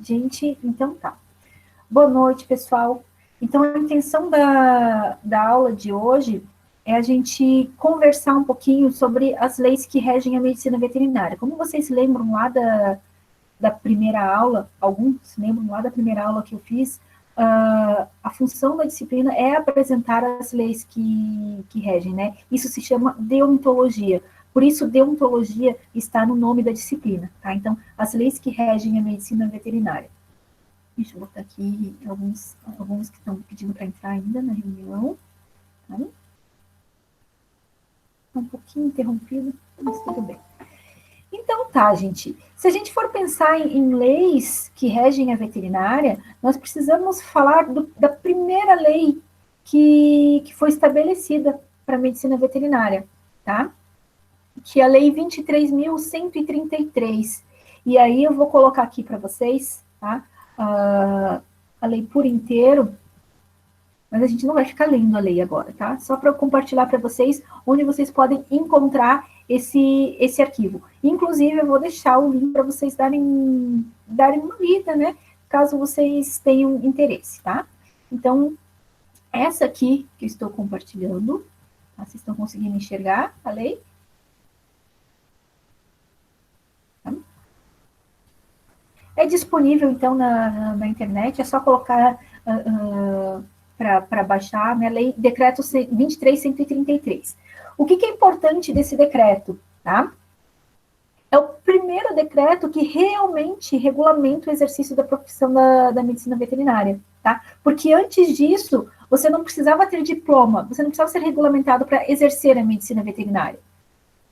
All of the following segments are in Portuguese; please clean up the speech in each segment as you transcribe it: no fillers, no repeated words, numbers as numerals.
Gente, então tá. Boa noite, pessoal. Então, a intenção da aula de hoje é a gente conversar um pouquinho sobre as leis que regem a medicina veterinária. Como vocês lembram lá da primeira aula, alguns lembram lá da primeira aula que eu fiz, a função da disciplina é apresentar as leis que regem, né? Isso se chama deontologia. Por isso, deontologia está no nome da disciplina, tá? Então, as leis que regem a medicina veterinária. Deixa eu botar aqui alguns que estão pedindo para entrar ainda na reunião. Tá? Um pouquinho interrompido, mas tudo bem. Então tá, gente. Se a gente for pensar em leis que regem a veterinária, nós precisamos falar da primeira lei que foi estabelecida para a medicina veterinária, tá? Que é a Lei 23.133. E aí eu vou colocar aqui para vocês, tá? A lei por inteiro, mas a gente não vai ficar lendo a lei agora, tá? Só para eu compartilhar para vocês onde vocês podem encontrar esse arquivo. Inclusive, eu vou deixar o link para vocês darem uma lida, né? Caso vocês tenham interesse, tá? Então, essa aqui que eu estou compartilhando, tá? Vocês estão conseguindo enxergar a lei? Tá? É disponível, então, na internet, é só colocar para baixar, né, lei, decreto 23.133. O que é importante desse decreto, tá? É o primeiro decreto que realmente regulamenta o exercício da profissão da medicina veterinária, tá? Porque antes disso, você não precisava ter diploma, você não precisava ser regulamentado para exercer a medicina veterinária.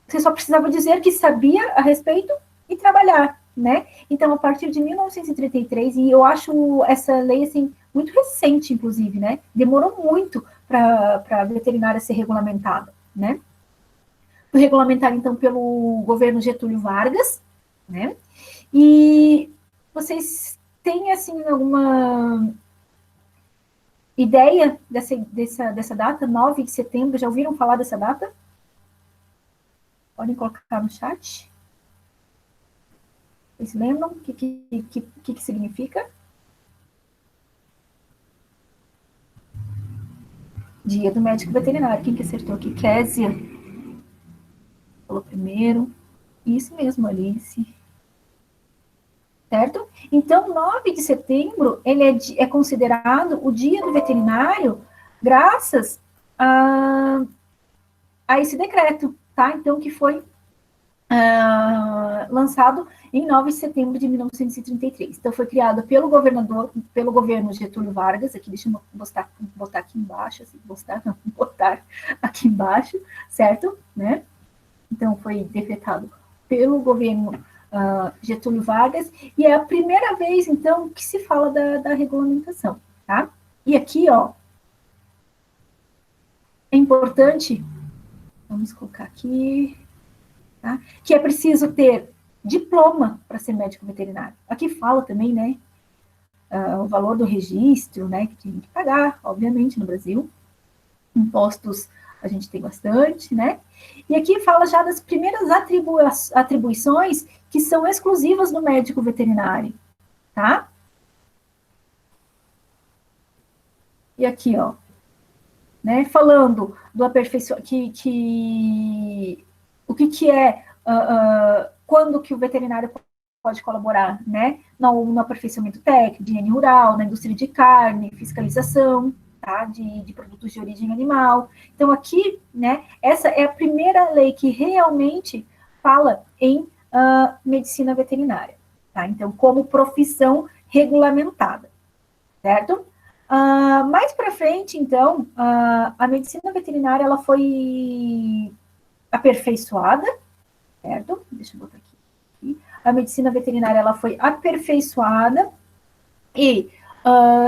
Você só precisava dizer que sabia a respeito e trabalhar, né? Então, a partir de 1933, e eu acho essa lei, assim, muito recente, inclusive, né? Demorou muito para a veterinária ser regulamentada, né? Foi regulamentada, então, pelo governo Getúlio Vargas, né? E vocês têm, assim, alguma ideia dessa data, 9 de setembro? Já ouviram falar dessa data? Podem colocar no chat. Vocês lembram o que significa? Dia do médico veterinário. Quem que acertou aqui? Késia. Falou primeiro. Isso mesmo, Alice. Certo? Então, 9 de setembro, ele é considerado o dia do veterinário graças a esse decreto, tá? Então, que foi lançado em 9 de setembro de 1933. Então, foi criado pelo governo Getúlio Vargas, aqui, deixa eu botar aqui embaixo, assim, botar aqui embaixo, certo? Né? Então, foi decretado pelo governo Getúlio Vargas, e é a primeira vez, então, que se fala da regulamentação, tá? E aqui, ó, é importante, vamos colocar aqui, tá? Que é preciso ter diploma para ser médico veterinário. Aqui fala também, né, o valor do registro, né, que tem que pagar, obviamente, no Brasil. Impostos a gente tem bastante, né? E aqui fala já das primeiras atribuições que são exclusivas do médico veterinário, tá? E aqui, ó, né, falando do aperfeiçoamento, o que é, quando que o veterinário pode colaborar, né, no aperfeiçoamento técnico, de higiene rural, na indústria de carne, fiscalização, tá, de produtos de origem animal. Então, aqui, né, essa é a primeira lei que realmente fala em medicina veterinária, tá? Então, como profissão regulamentada, certo? Mais para frente, então, a medicina veterinária ela foi aperfeiçoada, certo? Deixa eu botar aqui. A medicina veterinária ela foi aperfeiçoada e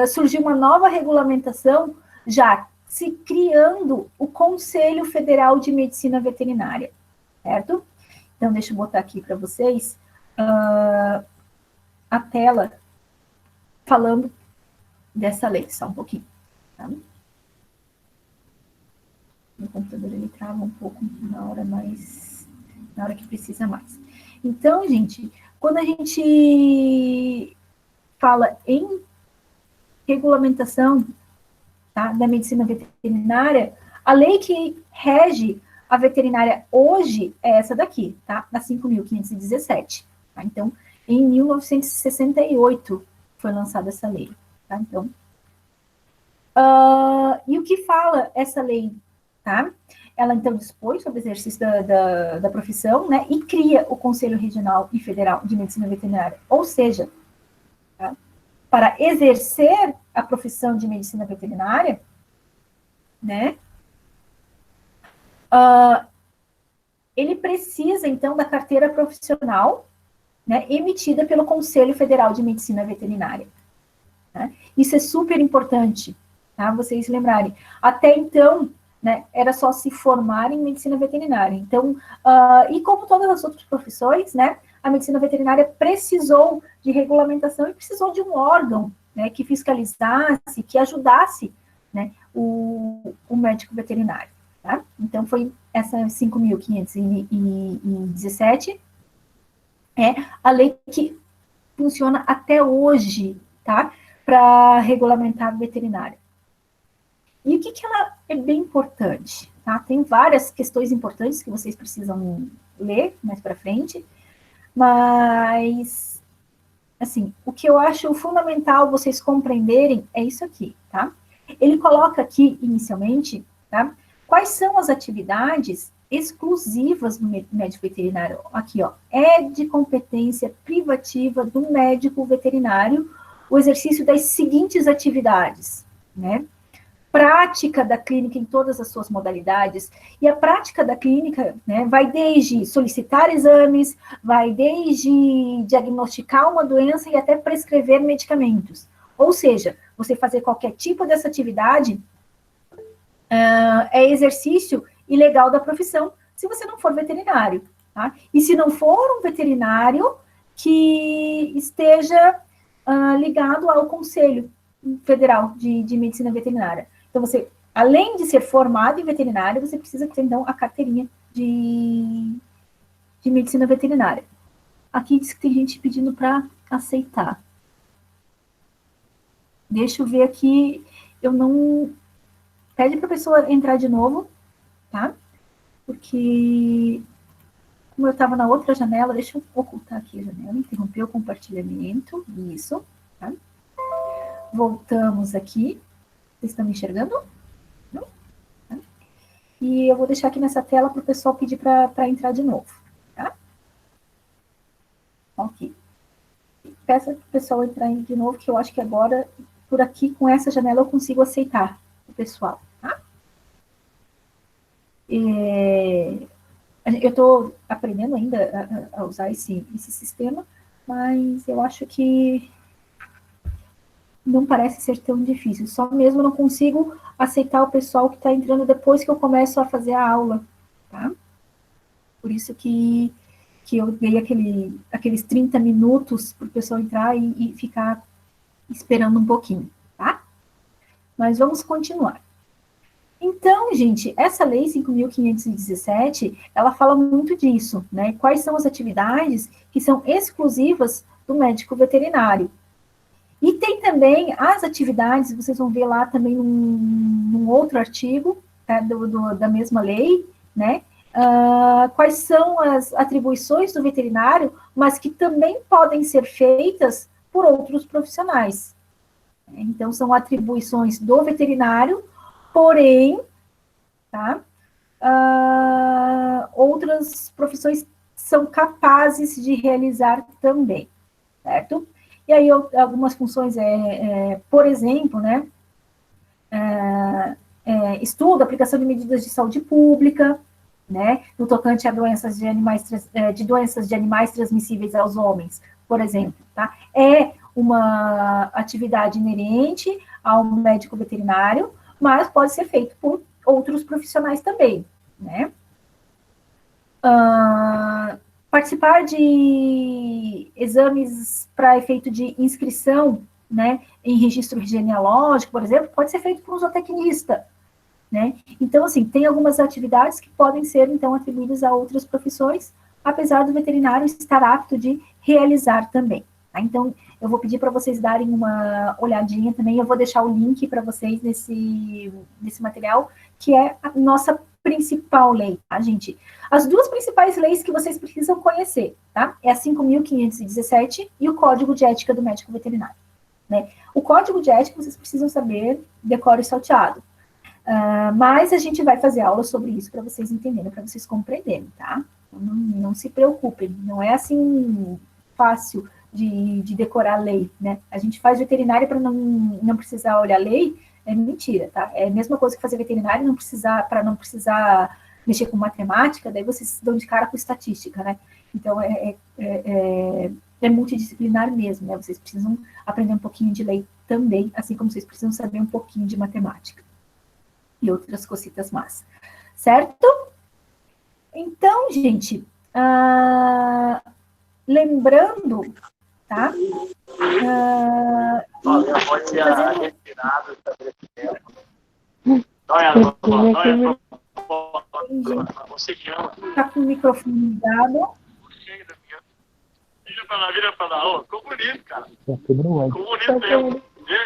surgiu uma nova regulamentação, já se criando o Conselho Federal de Medicina Veterinária, certo? Então, deixa eu botar aqui para vocês a tela falando dessa lei, só um pouquinho. Tá? O computador ele trava um pouco na hora que precisa mais. Então, gente, Quando a gente fala em regulamentação, tá, da medicina veterinária, a lei que rege a veterinária hoje é essa daqui, tá? Da 5.517. Tá? Então, em 1968 foi lançada essa lei. Tá? Então, e o que fala essa lei? Tá? Ela, então, dispõe sobre o exercício da profissão, né? E cria o Conselho Regional e Federal de Medicina Veterinária. Ou seja, tá? Para exercer a profissão de medicina veterinária, né? Ele precisa, então, da carteira profissional, né, emitida pelo Conselho Federal de Medicina Veterinária. Né? Isso é super importante, tá? Vocês lembrarem. Até então, né, era só se formar em medicina veterinária. Então, e como todas as outras profissões, né, a medicina veterinária precisou de regulamentação e precisou de um órgão, né, que fiscalizasse, que ajudasse, né, o médico veterinário. Tá? Então, foi essa 5.517, é a lei que funciona até hoje, tá? Para regulamentar a veterinária. E o que ela é bem importante, tá? Tem várias questões importantes que vocês precisam ler mais para frente, mas, assim, o que eu acho fundamental vocês compreenderem é isso aqui, tá? Ele coloca aqui, inicialmente, tá? Quais são as atividades exclusivas do médico veterinário? Aqui, ó, é de competência privativa do médico veterinário o exercício das seguintes atividades, né? Prática da clínica em todas as suas modalidades, e a prática da clínica, né, vai desde solicitar exames, vai desde diagnosticar uma doença e até prescrever medicamentos. Ou seja, você fazer qualquer tipo dessa atividade é exercício ilegal da profissão, se você não for veterinário, tá? E se não for um veterinário que esteja ligado ao Conselho Federal de Medicina Veterinária. Então, você, além de ser formado em veterinário, você precisa ter, então, a carteirinha de medicina veterinária. Aqui diz que tem gente pedindo para aceitar. Deixa eu ver aqui, eu não... Pede para a pessoa entrar de novo, tá? Porque, como eu estava na outra janela, deixa eu ocultar aqui a janela, interromper o compartilhamento, isso, tá? Voltamos aqui. Vocês estão me enxergando? Não? Tá? E eu vou deixar aqui nessa tela para o pessoal pedir para entrar de novo, tá? Ok. Peço para o pessoal entrar de novo, que eu acho que agora, por aqui, com essa janela, eu consigo aceitar o pessoal, tá? Eu estou aprendendo ainda a usar esse sistema, mas eu acho que não parece ser tão difícil. Só mesmo não consigo aceitar o pessoal que está entrando depois que eu começo a fazer a aula, tá? Por isso que eu dei aqueles 30 minutos para o pessoal entrar e ficar esperando um pouquinho, tá? Mas vamos continuar. Então, gente, essa lei 5.517, ela fala muito disso, né? Quais são as atividades que são exclusivas do médico veterinário. E tem também as atividades, vocês vão ver lá também num outro artigo, tá, da mesma lei, né? Quais são as atribuições do veterinário, mas que também podem ser feitas por outros profissionais. Então, são atribuições do veterinário, porém, tá? Outras profissões são capazes de realizar também, certo? E aí, algumas funções, por exemplo, né, estudo, aplicação de medidas de saúde pública, né, no tocante a doenças de animais transmissíveis aos homens, por exemplo, tá? É uma atividade inerente ao médico veterinário, mas pode ser feito por outros profissionais também, né? Participar de exames para efeito de inscrição, né, em registro genealógico, por exemplo, pode ser feito por um zootecnista, né? Então, assim, tem algumas atividades que podem ser, então, atribuídas a outras profissões, apesar do veterinário estar apto de realizar também. Tá? Então, eu vou pedir para vocês darem uma olhadinha também, eu vou deixar o link para vocês nesse material, que é a nossa principal lei, tá, gente? As duas principais leis que vocês precisam conhecer, tá? É a 5.517 e o Código de Ética do Médico Veterinário, né? O Código de Ética vocês precisam saber, decoro e salteado. Mas a gente vai fazer aula sobre isso para vocês entenderem, para vocês compreenderem, tá? Não se preocupem, não é assim fácil de decorar a lei, né? A gente faz veterinária para não precisar olhar a lei, é mentira, tá? É a mesma coisa que fazer veterinária para não precisar mexer com matemática, daí vocês dão de cara com estatística, né? Então, é multidisciplinar mesmo, né? Vocês precisam aprender um pouquinho de lei também, assim como vocês precisam saber um pouquinho de matemática e outras cositas más, certo? Então, gente, lembrando, tá? Olha, pode a retirada do estabelecimento. Tá com o microfone ligado. Vira pra lá, ó. Ficou bonito, cara. Ficou bonito mesmo.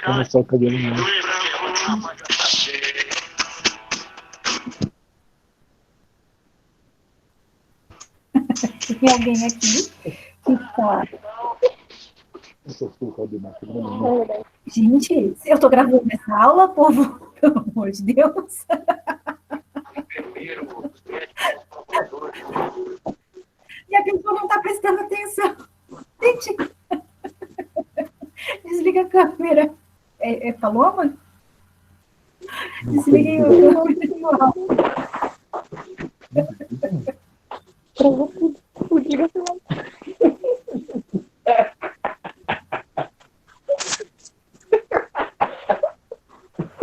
Começou o cabelo novo. Tem alguém aqui que tá... Gente, eu tô gravando essa aula, povo, pelo amor de Deus. E a pessoa não tá prestando atenção. Gente, desliga a câmera. É Paloma? Desliguei a câmera. Travou tudo. Liga a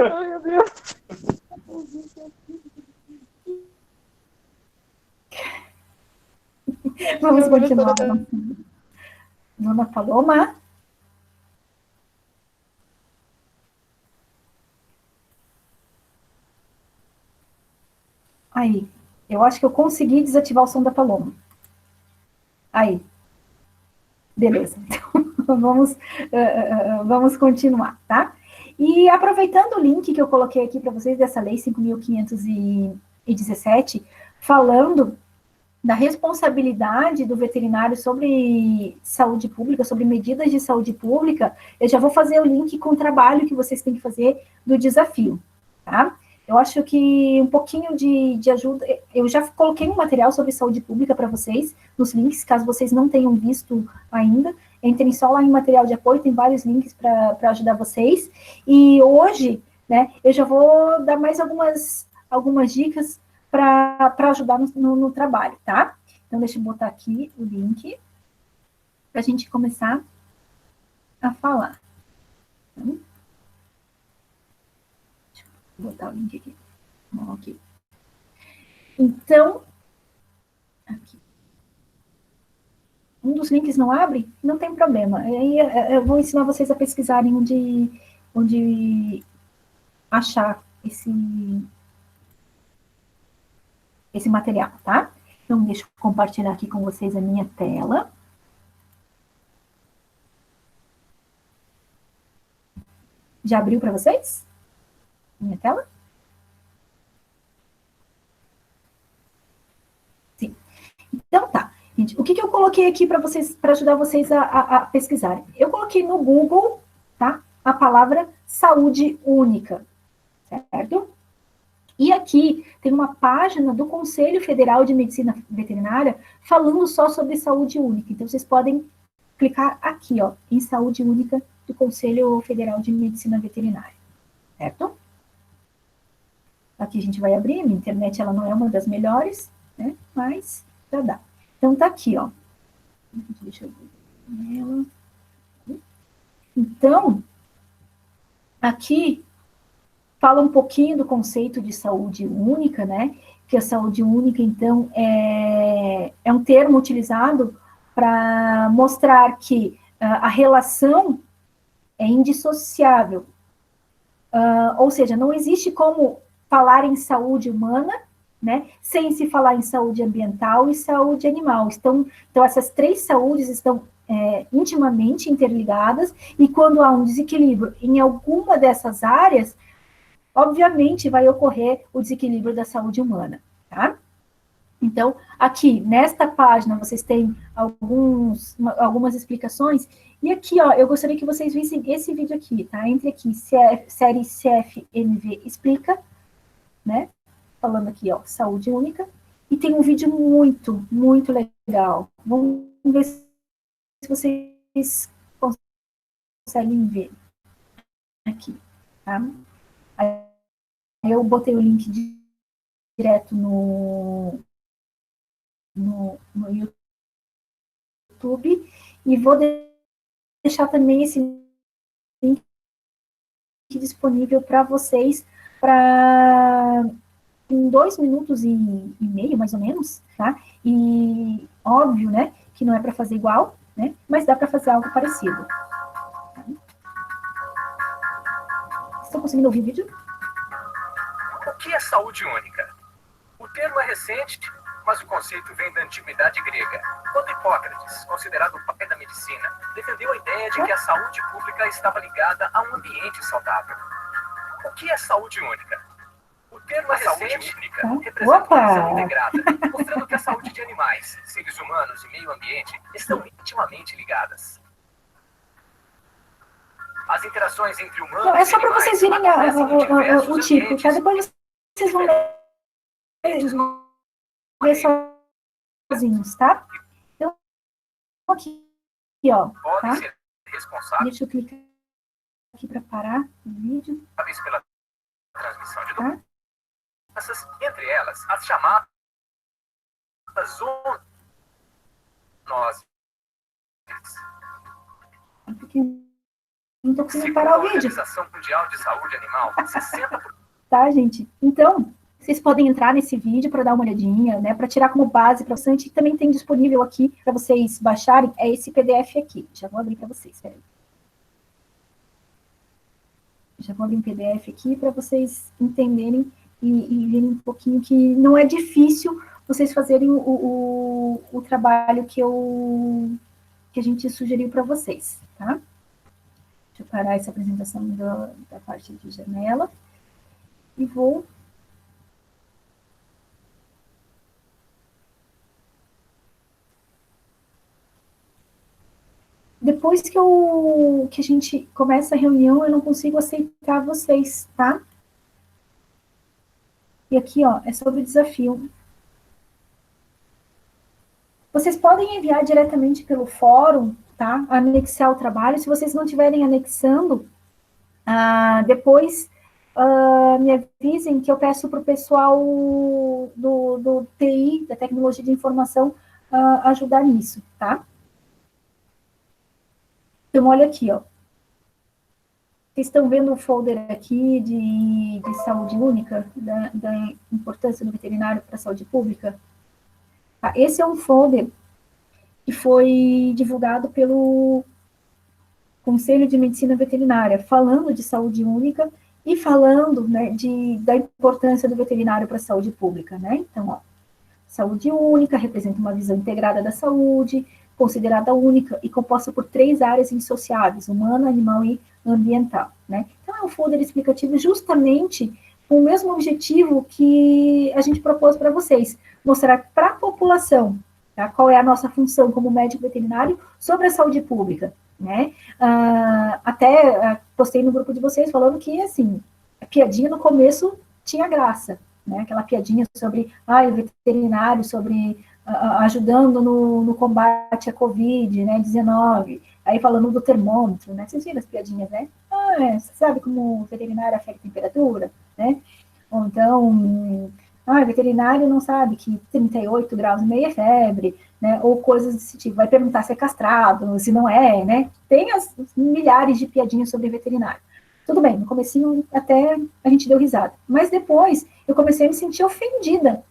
Ai, meu Deus. Vamos continuar. Dona Paloma. Aí. Eu acho que eu consegui desativar o som da Paloma. Aí. Beleza. Então, vamos continuar, tá? E aproveitando o link que eu coloquei aqui para vocês dessa lei 5.517, falando da responsabilidade do veterinário sobre saúde pública, sobre medidas de saúde pública, eu já vou fazer o link com o trabalho que vocês têm que fazer do desafio, tá? Eu acho que um pouquinho de ajuda, eu já coloquei um material sobre saúde pública para vocês, nos links, caso vocês não tenham visto ainda, entrem só lá em material de apoio, tem vários links para ajudar vocês, e hoje, né, eu já vou dar mais algumas dicas para ajudar no trabalho, tá? Então, deixa eu botar aqui o link para a gente começar a falar. Então, deixa eu botar o link aqui. Ok. Então, aqui. Um dos links não abre? Não tem problema. Aí eu vou ensinar vocês a pesquisarem onde achar esse material, tá? Então, deixa eu compartilhar aqui com vocês a minha tela. Já abriu para vocês? Minha tela? Sim. Então, tá. Gente, o que eu coloquei aqui para vocês, para ajudar vocês a pesquisarem? Eu coloquei no Google, tá? A palavra saúde única, certo? E aqui tem uma página do Conselho Federal de Medicina Veterinária falando só sobre saúde única. Então, vocês podem clicar aqui, ó, em saúde única do Conselho Federal de Medicina Veterinária, certo? Aqui a gente vai abrir, minha internet ela não é uma das melhores, né, mas já dá. Então, tá aqui, ó. Deixa eu ver ela. Então, aqui fala um pouquinho do conceito de saúde única, né? Que a saúde única, então, é um termo utilizado para mostrar que a relação é indissociável. Ou seja, não existe como falar em saúde humana né? Sem se falar em saúde ambiental e saúde animal. Então essas três saúdes estão intimamente interligadas, e quando há um desequilíbrio em alguma dessas áreas, obviamente vai ocorrer o desequilíbrio da saúde humana, tá? Então, aqui, nesta página, vocês têm algumas explicações, e aqui, ó, eu gostaria que vocês vissem esse vídeo aqui, tá? Entre aqui, série CFMV Explica, né? Falando aqui, ó, saúde única, e tem um vídeo muito, muito legal. Vamos ver se vocês conseguem ver aqui, tá? Aí eu botei o link direto no YouTube, e vou deixar também esse link disponível para vocês, para em 2 minutos e meio, mais ou menos, tá? E óbvio, né, que não é para fazer igual, né, mas dá para fazer algo parecido. Estão conseguindo ouvir o vídeo? O que é saúde única? O termo é recente, mas o conceito vem da antiguidade grega, quando Hipócrates, considerado o pai da medicina, defendeu a ideia de que a saúde pública estava ligada a um ambiente saudável. O que é saúde única? O termo é recente, única representa uma visão integrada, mostrando que a saúde de animais, seres humanos e meio ambiente estão intimamente ligadas. As interações entre humanos e animais... É só para vocês virem o tipo, tá? Depois vocês vão ver sozinhos, tá? Então, aqui, ó, tá? Deixa eu clicar aqui para parar o vídeo. Pela transmissão de doenças, entre elas, as chamadas zoonoses. Porque não tô conseguindo parar o vídeo. Organização Mundial de Saúde Animal, 60%. Tá, gente? Então, vocês podem entrar nesse vídeo para dar uma olhadinha, né? Para tirar como base para você. E também tem disponível aqui para vocês baixarem, é esse PDF aqui. Já vou abrir para vocês, peraí. Já vou abrir um PDF aqui para vocês entenderem e verem um pouquinho que não é difícil vocês fazerem o trabalho que a gente sugeriu para vocês, tá? Deixa eu parar essa apresentação da parte de janela e vou... Depois que a gente começa a reunião, eu não consigo aceitar vocês, tá? E aqui, ó, é sobre o desafio. Vocês podem enviar diretamente pelo fórum, tá? Anexar o trabalho. Se vocês não estiverem anexando, depois me avisem que eu peço para o pessoal do TI, da Tecnologia de Informação, ajudar nisso, tá? Então, olha aqui, ó. Vocês estão vendo o folder aqui de saúde única, da importância do veterinário para a saúde pública? Tá, esse é um folder que foi divulgado pelo Conselho de Medicina Veterinária, falando de saúde única e falando, né, da importância do veterinário para a saúde pública, né? Então, ó, saúde única representa uma visão integrada da saúde, considerada única e composta por 3 áreas indissociáveis, humana, animal e ambiental, né? Então, é um folder explicativo justamente com o mesmo objetivo que a gente propôs para vocês, mostrar para a população, tá, qual é a nossa função como médico veterinário sobre a saúde pública, né? Até postei no grupo de vocês falando que, assim, a piadinha no começo tinha graça, né? Aquela piadinha sobre, o veterinário, sobre ajudando no combate à Covid, né, 19, aí falando do termômetro, né, vocês viram as piadinhas, né? Você sabe como o veterinário afeta a temperatura, né? Ou então, o veterinário não sabe que 38 graus e meio é febre, né? Ou coisas desse tipo, vai perguntar se é castrado, se não é, né? Tem as milhares de piadinhas sobre veterinário. Tudo bem, no comecinho até a gente deu risada, mas depois eu comecei a me sentir ofendida,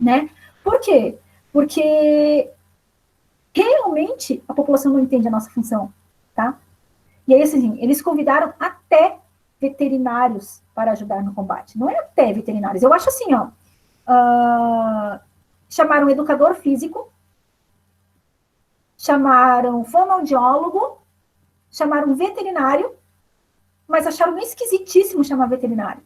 né? Por quê? Porque realmente a população não entende a nossa função, tá? E aí, assim, eles convidaram até veterinários para ajudar no combate. Não é até veterinários. Eu acho assim, ó, chamaram educador físico, chamaram fonoaudiólogo, chamaram veterinário, mas acharam esquisitíssimo chamar veterinário,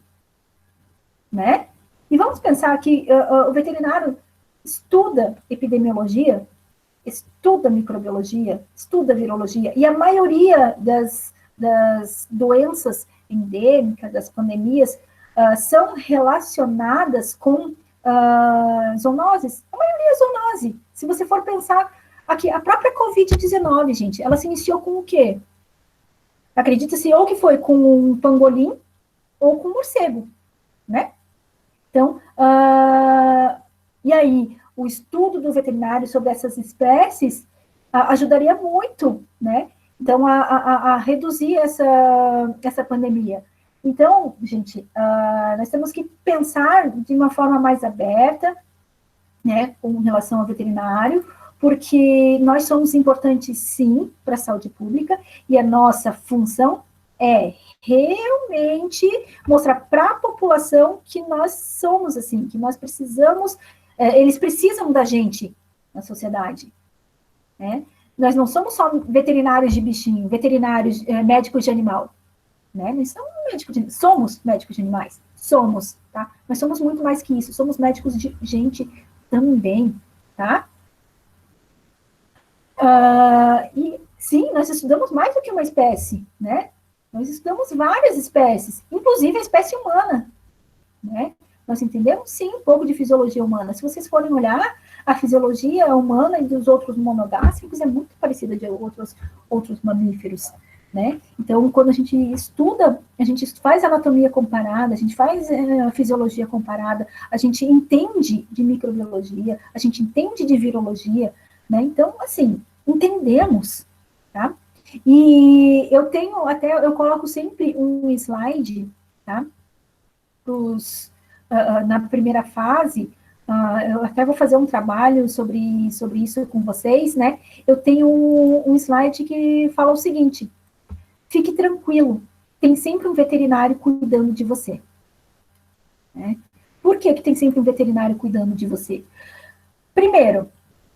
né? E vamos pensar que o veterinário estuda epidemiologia, estuda microbiologia, estuda virologia, e a maioria das doenças endêmicas, das pandemias, são relacionadas com zoonoses. A maioria é zoonose. Se você for pensar aqui, a própria Covid-19, gente, ela se iniciou com o quê? Acredita-se ou que foi com um pangolim ou com um morcego, né? Então, e aí, o estudo do veterinário sobre essas espécies ajudaria muito, né? Então, a reduzir essa pandemia. Então, gente, nós temos que pensar de uma forma mais aberta, né, com relação ao veterinário, porque nós somos importantes, sim, para a saúde pública, e a nossa função é realmente mostrar para a população que nós somos assim, que nós precisamos, eles precisam da gente na sociedade, né? Nós não somos só veterinários de bichinho, veterinários, médicos de animal, né? Nós somos médicos de animais, somos, tá? Mas somos muito mais que isso, somos médicos de gente também, tá? E sim, nós estudamos mais do que uma espécie, né? Nós estudamos várias espécies, inclusive a espécie humana, né? Nós entendemos, sim, um pouco de fisiologia humana. Se vocês forem olhar, a fisiologia humana e dos outros monogástricos é muito parecida de outros mamíferos, né? Então, quando a gente estuda, a gente faz anatomia comparada, a gente faz fisiologia comparada, a gente entende de microbiologia, a gente entende de virologia, né? Então, assim, entendemos, tá? E eu coloco sempre um slide, tá? Na primeira fase, eu até vou fazer um trabalho sobre isso com vocês, né? Eu tenho um slide que fala o seguinte: fique tranquilo, tem sempre um veterinário cuidando de você, né? Por que tem sempre um veterinário cuidando de você? Primeiro,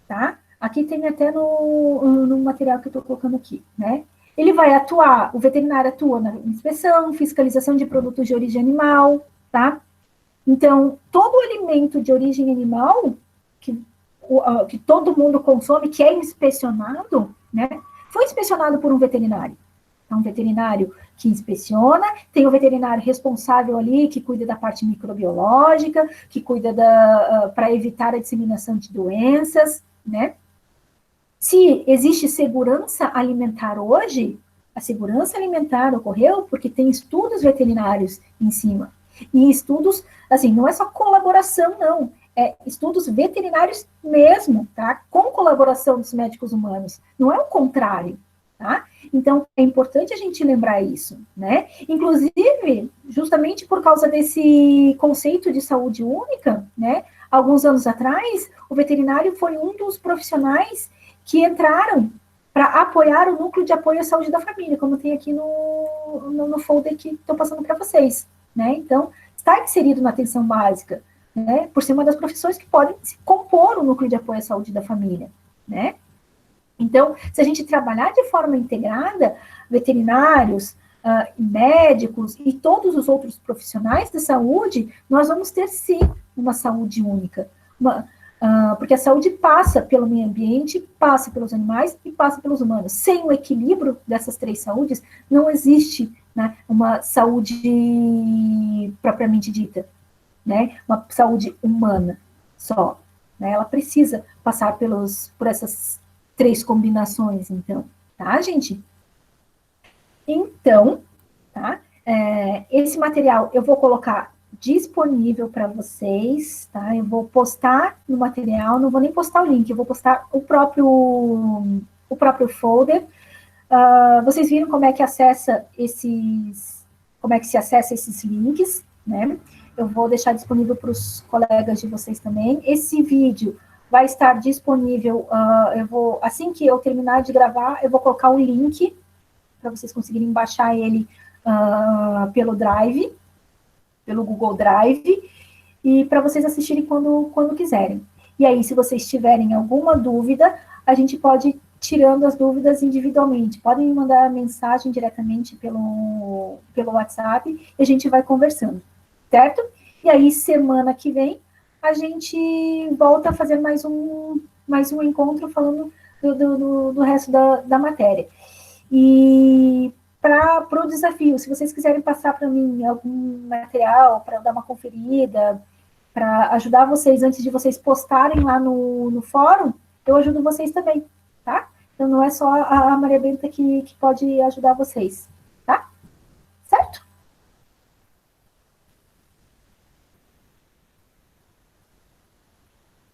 tá? Aqui tem até no material que eu estou colocando aqui, né? Ele vai atuar, o veterinário atua na inspeção, fiscalização de produtos de origem animal, tá? Então, todo alimento de origem animal que todo mundo consome, que é inspecionado, né? Foi inspecionado por um veterinário. É um veterinário que inspeciona, tem o veterinário responsável ali, que cuida da parte microbiológica, que cuida para evitar a disseminação de doenças, né? Se existe segurança alimentar hoje, a segurança alimentar ocorreu porque tem estudos veterinários em cima. E estudos, assim, não é só colaboração, não. É estudos veterinários mesmo, tá? Com colaboração dos médicos humanos. Não é o contrário, tá? Então, é importante a gente lembrar isso, né? Inclusive, justamente por causa desse conceito de saúde única, né? Alguns anos atrás, o veterinário foi um dos profissionais que entraram para apoiar o núcleo de apoio à saúde da família, como tem aqui no folder que estou passando para vocês, né? Então, está inserido na atenção básica, né? Por ser uma das profissões que podem compor o núcleo de apoio à saúde da família, né? Então, se a gente trabalhar de forma integrada, veterinários, médicos e todos os outros profissionais da saúde, nós vamos ter, sim, uma saúde única, porque a saúde passa pelo meio ambiente, passa pelos animais e passa pelos humanos. Sem o equilíbrio dessas três saúdes, não existe, né, uma saúde propriamente dita, né, uma saúde humana só, né, ela precisa passar por essas três combinações, então, tá, gente? Então, tá, esse material eu vou colocar disponível para vocês, tá? Eu vou postar no material, não vou nem postar o link, eu vou postar o próprio folder. Vocês viram como é que se acessa esses links, né? Eu vou deixar disponível para os colegas de vocês também. Esse vídeo vai estar disponível, assim que eu terminar de gravar, eu vou colocar um link para vocês conseguirem baixar ele pelo Drive, pelo Google Drive, e para vocês assistirem quando quiserem. E aí, se vocês tiverem alguma dúvida, a gente pode ir tirando as dúvidas individualmente. Podem me mandar mensagem diretamente pelo WhatsApp e a gente vai conversando, certo? E aí, semana que vem, a gente volta a fazer mais um encontro falando do resto da matéria. E para o desafio, se vocês quiserem passar para mim algum material para dar uma conferida, para ajudar vocês antes de vocês postarem lá no fórum, eu ajudo vocês também, tá? Então não é só a Maria Benta que pode ajudar vocês.